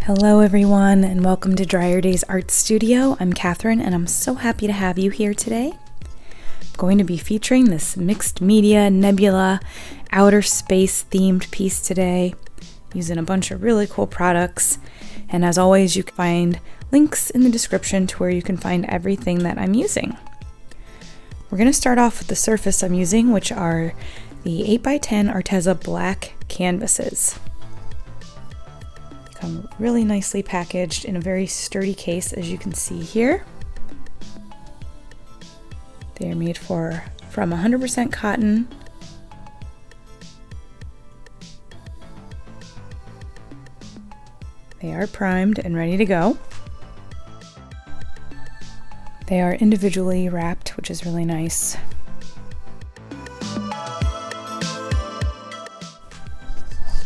Hello everyone and welcome to Dryer Days Art Studio. I'm Catherine and I'm so happy to have you here today. I'm going to be featuring this mixed media nebula outer space themed piece today using a bunch of really cool products, and as always you can find links in the description to where you can find everything that I'm using. We're going to start off with the surface I'm using, which are the 8x10 Arteza black canvases. Come really nicely packaged in a very sturdy case, as you can see here. They are made from 100% cotton. They are primed and ready to go. They are individually wrapped, which is really nice.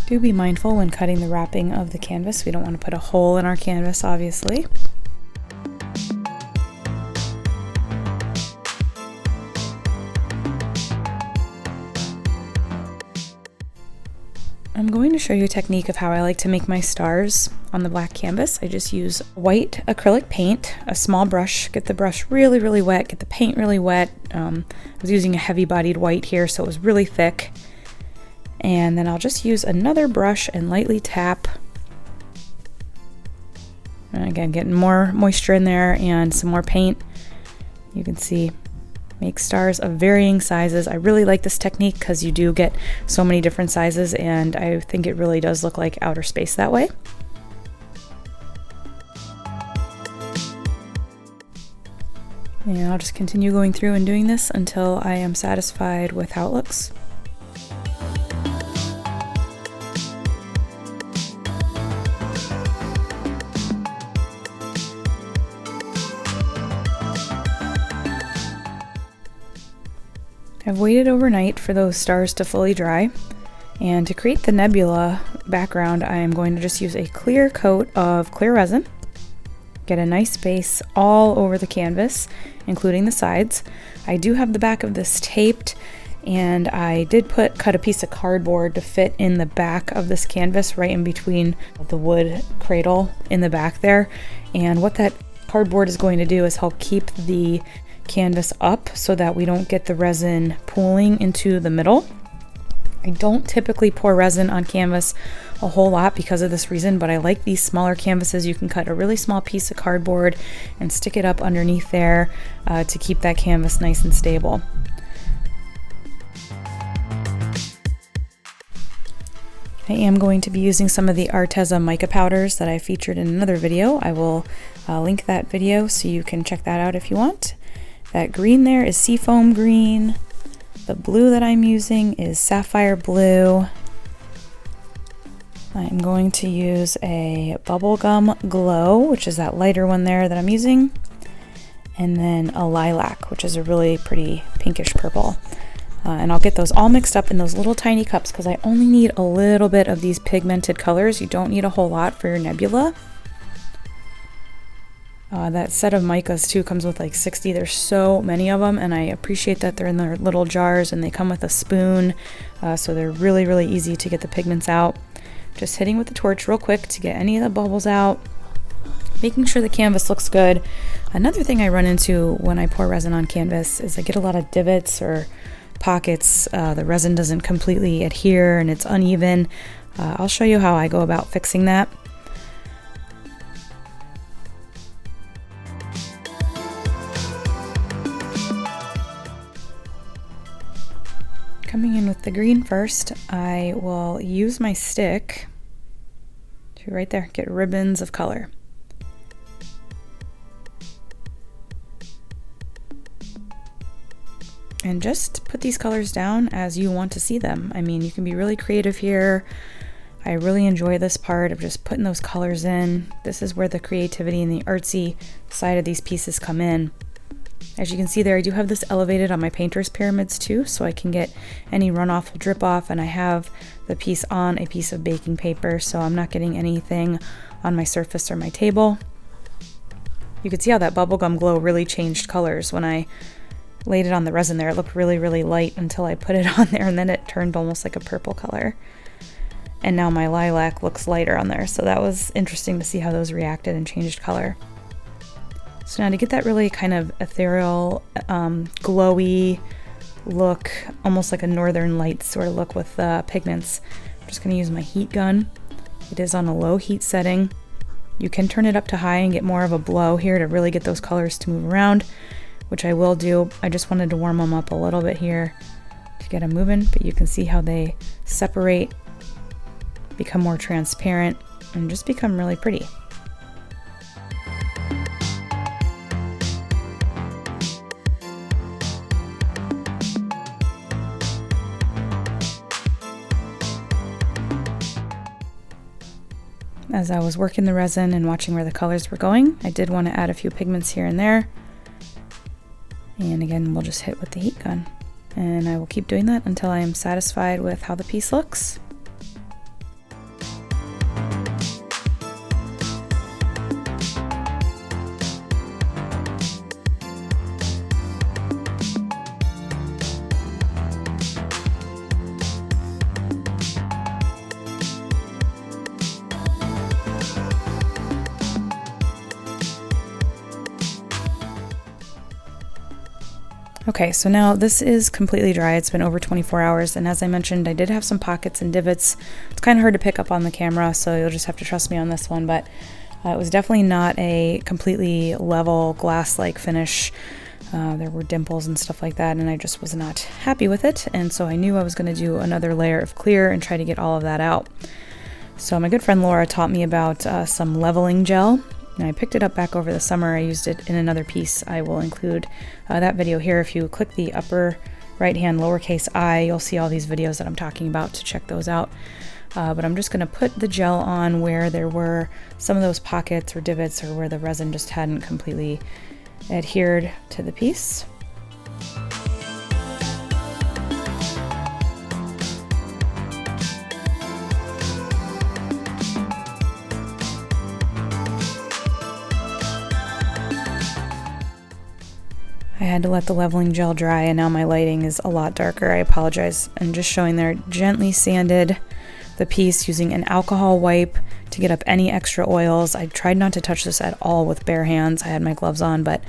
Do be mindful when cutting the wrapping of the canvas. We don't want to put a hole in our canvas, obviously. I'm going to show you a technique of how I like to make my stars on the black canvas. I just use white acrylic paint, a small brush, get the brush really wet, get the paint really wet. I was using a heavy-bodied white here, so it was really thick. And then I'll just use another brush and lightly tap. And again, getting more moisture in there and some more paint. You can see, make stars of varying sizes. I really like this technique because you do get so many different sizes, and I think it really does look like outer space that way. And I'll just continue going through and doing this until I am satisfied with how it looks. I've waited overnight for those stars to fully dry, and to create the nebula background I am going to just use a clear coat of clear resin. Get a nice base all over the canvas, including the sides. I do have the back of this taped, and I did cut a piece of cardboard to fit in the back of this canvas right in between the wood cradle in the back there. And what that cardboard is going to do is help keep the canvas up so that we don't get the resin pooling into the middle. I don't typically pour resin on canvas a whole lot because of this reason, but I like these smaller canvases. You can cut a really small piece of cardboard and stick it up underneath there to keep that canvas nice and stable. I am going to be using some of the Arteza mica powders that I featured in another video. I will link that video so you can check that out if you want. That green there is seafoam green. The blue that I'm using is sapphire blue. I'm going to use a bubblegum glow, which is that lighter one there that I'm using. And then a lilac, which is a really pretty pinkish purple. And I'll get those all mixed up in those little tiny cups because I only need a little bit of these pigmented colors. You don't need a whole lot for your nebula. That set of micas too comes with like 60. There's so many of them, and I appreciate that they're in their little jars and they come with a spoon, so they're really easy to get the pigments out. Just hitting with the torch real quick to get any of the bubbles out, making sure the canvas looks good. Another thing I run into when I pour resin on canvas is I get a lot of divots or pockets. The resin doesn't completely adhere and it's uneven. I'll show you how I go about fixing that. Coming in with the green first, I will use my stick to right there get ribbons of color. And just put these colors down as you want to see them. I mean, you can be really creative here. I really enjoy this part of just putting those colors in. This is where the creativity and the artsy side of these pieces come in. As you can see there, I do have this elevated on my painter's pyramids too, so I can get any runoff will drip off, and I have the piece on a piece of baking paper, so I'm not getting anything on my surface or my table. You can see how that bubblegum glow really changed colors. When I laid it on the resin there, it looked really light until I put it on there, and then it turned almost like a purple color. and now my lilac looks lighter on there. So that was interesting to see how those reacted and changed color. So now to get that really kind of ethereal, glowy look, almost like a northern light sort of look with pigments, I'm just going to use my heat gun. It is on a low heat setting. You can turn it up to high and get more of a blow here to really get those colors to move around, which I will do. I just wanted to warm them up a little bit here to get them moving, but you can see how they separate, become more transparent, and just become really pretty. As I was working the resin and watching where the colors were going, I did want to add a few pigments here and there. And again, we'll just hit with the heat gun. And I will keep doing that until I am satisfied with how the piece looks. Okay, so now this is completely dry. It's been over 24 hours, and as I mentioned, I did have some pockets and divots. It's kind of hard to pick up on the camera, so you'll just have to trust me on this one, but it was definitely not a completely level glass-like finish. There were dimples and stuff like that, and I just was not happy with it, and so I knew I was going to do another layer of clear and try to get all of that out. So my good friend Laura taught me about some leveling gel. And I picked it up back over the summer. I used it in another piece. I will include that video here. If you click the upper right hand lowercase I, you'll see all these videos that I'm talking about to check those out. But I'm just going to put the gel on where there were some of those pockets or divots, or where the resin just hadn't completely adhered to the piece. I had to let the leveling gel dry, and now my lighting is a lot darker. I apologize. I'm just showing there, gently sanded the piece using an alcohol wipe to get up any extra oils. I tried not to touch this at all with bare hands. I had my gloves on, but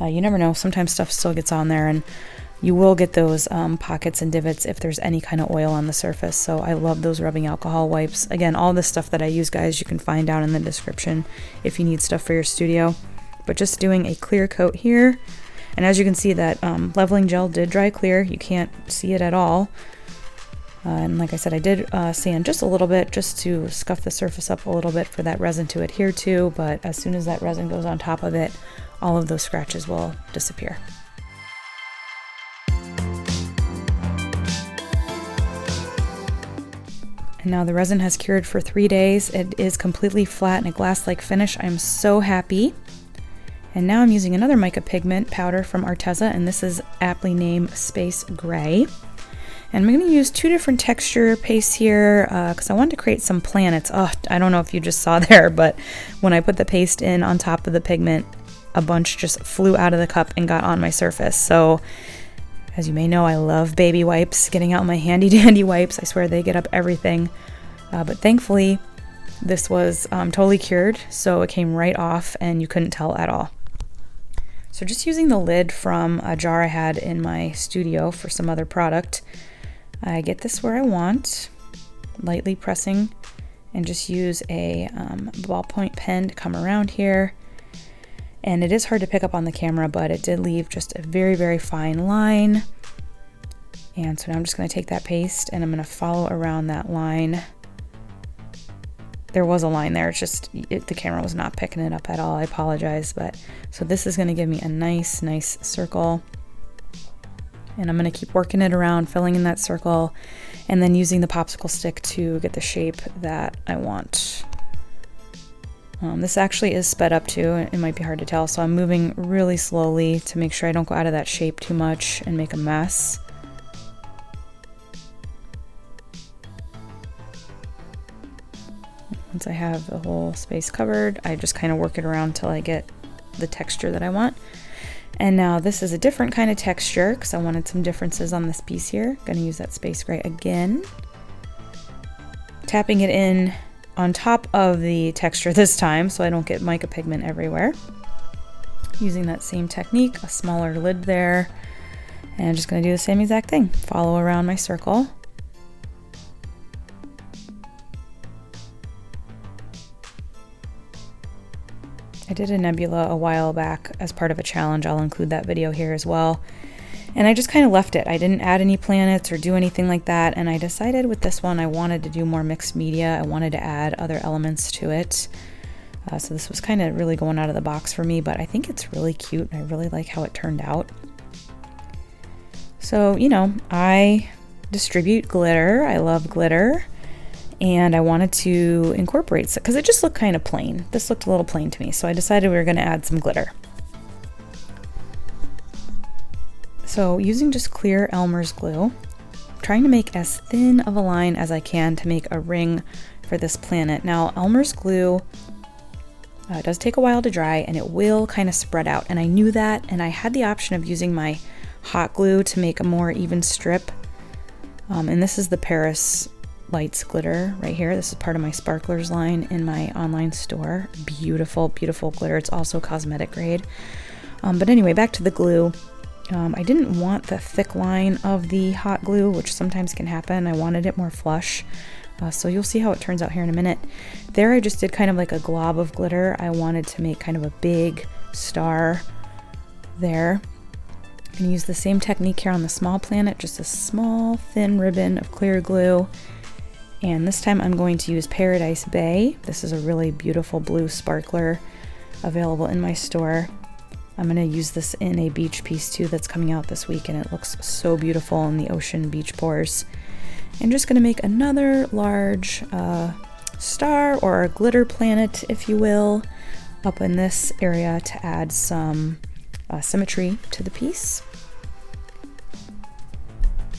you never know. Sometimes stuff still gets on there, and you will get those pockets and divots if there's any kind of oil on the surface. So I love those rubbing alcohol wipes. Again, all the stuff that I use, guys, you can find down in the description if you need stuff for your studio. But just doing a clear coat here. And as you can see, that leveling gel did dry clear. You can't see it at all. And like I said, I did sand just a little bit just to scuff the surface up a little bit for that resin to adhere to. But as soon as that resin goes on top of it, all of those scratches will disappear. And now the resin has cured for 3 days. It is completely flat and a glass-like finish. I'm so happy. And now I'm using another mica pigment powder from Arteza, and this is aptly named Space Gray. And I'm going to use two different texture pastes here because I wanted to create some planets. Oh, I don't know if you just saw there, but when I put the paste in on top of the pigment, a bunch just flew out of the cup and got on my surface. So as you may know, I love baby wipes, getting out my handy dandy wipes. I swear they get up everything. But thankfully, this was totally cured, so it came right off and you couldn't tell at all. So just using the lid from a jar I had in my studio for some other product, I get this where I want, lightly pressing, and just use a ballpoint pen to come around here. And it is hard to pick up on the camera, but it did leave just a very, very fine line. And so now I'm just going to take that paste and I'm going to follow around that line. There was a line there, it's just the camera was not picking it up at all. I apologize, but so this is going to give me a nice circle, and I'm going to keep working it around, filling in that circle, and then using the popsicle stick to get the shape that I want. This actually is sped up too. It might be hard to tell, so I'm moving really slowly to make sure I don't go out of that shape too much and make a mess. Once I have the whole space covered, I just kind of work it around till I get the texture that I want. And now this is a different kind of texture because I wanted some differences on this piece here. Gonna use that Space Gray again. tapping it in on top of the texture this time so I don't get mica pigment everywhere. Using that same technique, a smaller lid there, and I'm just going to do the same exact thing. Follow around my circle. I did a nebula a while back as part of a challenge. I'll include that video here as well. And I just kind of left it. I didn't add any planets or do anything like that. And I decided with this one, I wanted to do more mixed media. I wanted to add other elements to it. So this was kind of really going out of the box for me, but I think it's really cute. I really like how it turned out. So, you know, I distribute glitter. I love glitter. And I wanted to incorporate, because it just looked kind of plain. This looked a little plain to me, so I decided we were going to add some glitter. So using just clear Elmer's glue, trying to make as thin of a line as I can to make a ring for this planet. Now Elmer's glue does take a while to dry and it will kind of spread out, and I knew that, and I had the option of using my hot glue to make a more even strip. And this is the Paris Lights glitter right here. This is part of my sparklers line in my online store. Beautiful, beautiful glitter. It's also cosmetic grade. But anyway, back to the glue. I didn't want the thick line of the hot glue, which sometimes can happen. I wanted it more flush. So you'll see how it turns out here in a minute. There I just did kind of like a glob of glitter. I wanted to make kind of a big star there. I'm gonna use the same technique here on the small planet, just a small thin ribbon of clear glue. And this time I'm going to use Paradise Bay. This is a really beautiful blue sparkler available in my store. I'm going to use this in a beach piece too that's coming out this week, and it looks so beautiful in the ocean beach pours. I'm just going to make another large star or a glitter planet, if you will, up in this area to add some symmetry to the piece.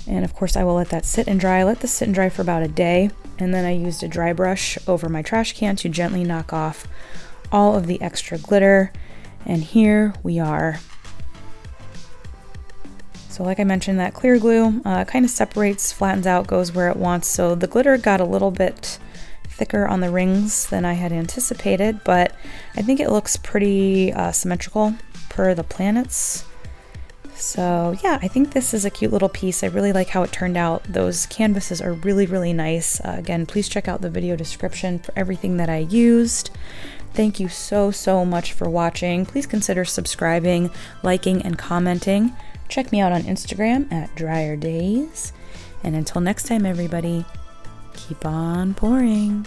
And of course I will let that sit and dry. Let this sit and dry for about a day. And then I used a dry brush over my trash can to gently knock off all of the extra glitter. And here we are. So like I mentioned, that clear glue kind of separates, flattens out, goes where it wants. So the glitter got a little bit thicker on the rings than I had anticipated, but I think it looks pretty symmetrical per the planets. So yeah, I think this is a cute little piece. I really like how it turned out. Those canvases are really, really nice. Again, please check out the video description for everything that I used. Thank you so, so much for watching. Please consider subscribing, liking, and commenting. Check me out on Instagram at Drier Days. And until next time, everybody, keep on pouring.